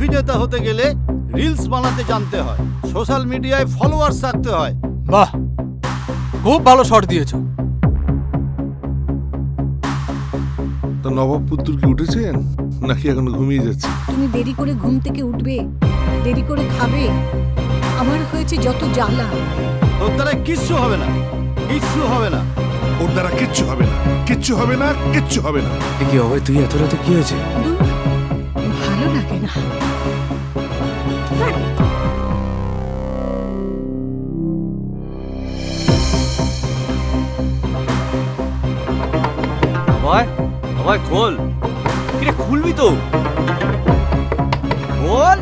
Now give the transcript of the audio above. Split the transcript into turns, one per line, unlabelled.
অভিনেতা হতে গেলে রিলস বানাতে জানতে হয়, সোশ্যাল মিডিয়ায় ফলোয়ার্স রাখতে হয়।
বাহ, খুব ভালো শট দিয়েছো।
তা নবাব পুত্র কি উঠেছেন নাকি এখনো ঘুমিয়ে যাচ্ছে?
তুমি দেরি করে ঘুম থেকে উঠবে, দেরি করে খাবে, আমার হয়েছে যত জ্বালা।
তোর দ্বারা কিচ্ছু হবে না, কিচ্ছু হবে না।
ওর দ্বারা কিচ্ছু হবে না, কিচ্ছু হবে না, কিচ্ছু হবে না।
কি হবে? তুই এত রাতে কি হয়েছে?
দূর, ভালো লাগে না।
অভয়, অভয় খোল। কিরে খুলবি তো? খোল।